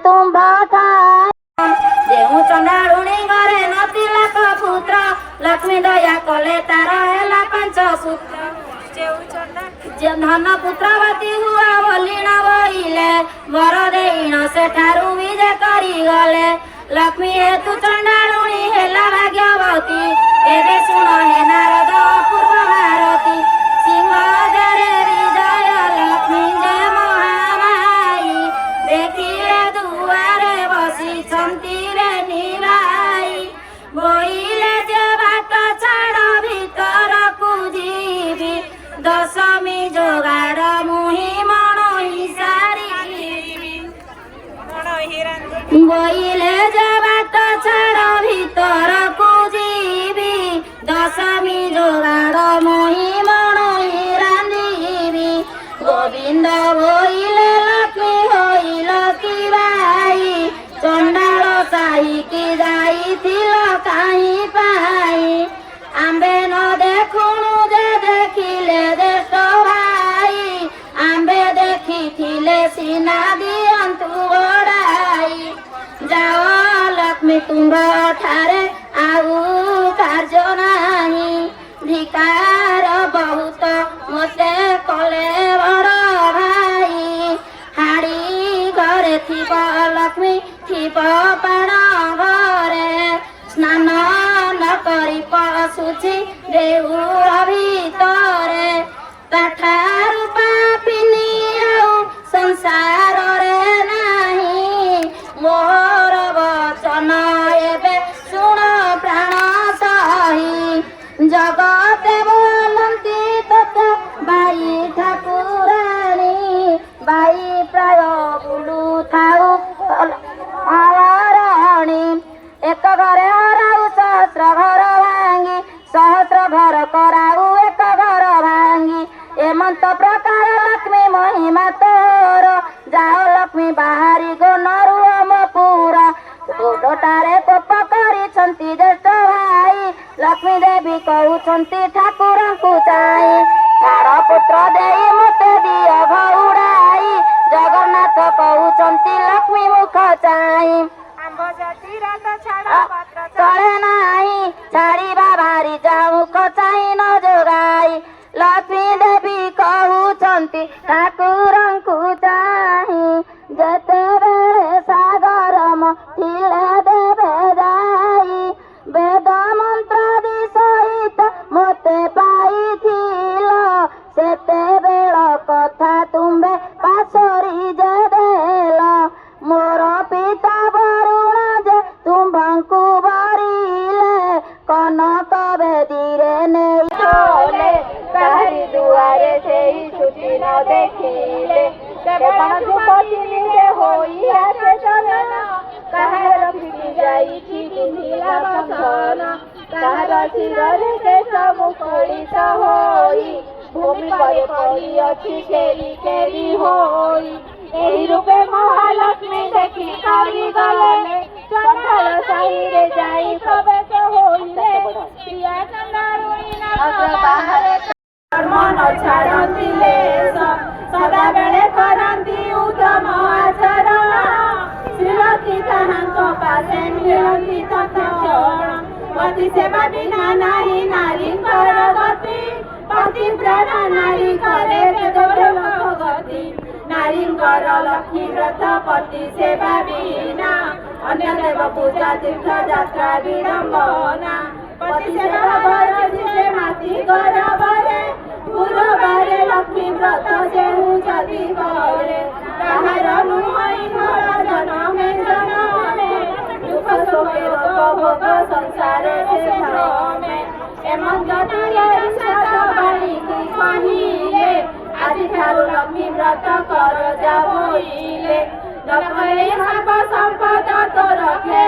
तुम्भ खाए जेहू चंडालुणी घरे नथिला पुत्र लक्ष्मी दया कले तार हेला पंच सूत्र धन पुत्रवती हुआ बोली न बोले वर देण सेठारू विजे करी गले लक्ष्मी हेतु चंडालुणी हेला भाग्यवती एबे सुन हे नारद पूर्व भारती सिंह दरे विजय लक्ष्मी जय महामाई देखिले दुआरे बसी छंती रे निराई बोइले जे बाट छाड़ भीतर को जीवी दशमी जोगाड़ मुही मणि सारी बोइले जे बाट छाड़ भीतर को जीवी दशमी जोगाड़ मुही मणि रांधीवी गोविंद बोइले लक्ष्मी होइल की बाई चंडाल साही की जाइथिल काई पाई आंबे न देखुणु जे देखिले देश भाई आंबे देखिथिले सीना दियंतु गोड़ाई जाओ लक्ष्मी तुम्भ ठारे आउ कार्य नाही धिकार बहुत मते कले बड़ भाई हाड़ी घरे थिब लक्ष्मी थिब पाण घरे स्नान न करी पशुछि देउळ भितरे ताठारु पापिनी आउ संसार रे नाही मोर वचन एबे सुण प्राण सही जगते बोलंती तथा बाई ठाकुराणी बाई प्राय बुलू थाउ राणी एक घरे हराउ सहस्र घर भांगी सहस्र घर कराउ एक घर भांगी एमंत प्रकार लक्ष्मी महिमा तोर जाओ लक्ष्मी बाहरी गो नरुअमपुर गोडटारे कोप करिछंती ज्येष्ठ भाई लक्ष्मी देवी कहउछंती ठाकुरंकु चाहि छाड़ पुत्र देई मते दिय घउड़ाई जगन्नाथ कहउछंती लक्ष्मी मुख चाहि चले नाही छाड़िबा भारी जामुख चाहि न जोगाई लक्ष्मी देवी कहउछंती ठाकुरंकु चाहि जेतेबेले सागर मथिले देबे जाई वेद मंत्रादि सहित मते पाइथिल सेतेबेल कथा तुम्बे पासरी जे देल मोर पिता वरुण जे तुम्भंकु बरिले कनक बेदीरे नेई चले तारी दुआरे सेई छुटी न देखिले केवल ध्रुपदी निजे होई आसे चलन काहार फिटी जाइछि पिंधिला बसन काहार शिରରେ केश मुकुलित होई भूमि परे पड़ी अछि केरी केरी होई एही रूपे महालक्ष्मी देखी करी गले चंडाल साही रे जाई प्रवेश होइले प्रिया चंडालुणी नाम बाहरे मन छाड़तिले सदा बेले करंती उत्तम आचरण श्रीमती ताहांको पासे मिलती तत्क्षण पति सेवा बिना नाही नारींकर गति पति प्राण नारी करे गति नारींकर लक्ष्मी व्रत पति सेवा बिना अन्य देव पूजा तीर्थ यात्रा विडंबना पति सेवा बर जिसे माती गरबरे गुरुबारे लक्ष्मी व्रत जेहू जदि करे ताहार नुहई घर जनमे जनमे दुख शोके रोग भोग संसार से भ्रमे एमंत नारी सात बाणी की कहिले आदि ठारू लक्ष्मी व्रत कर जाबोइले नकले सर्व संपद तो रखे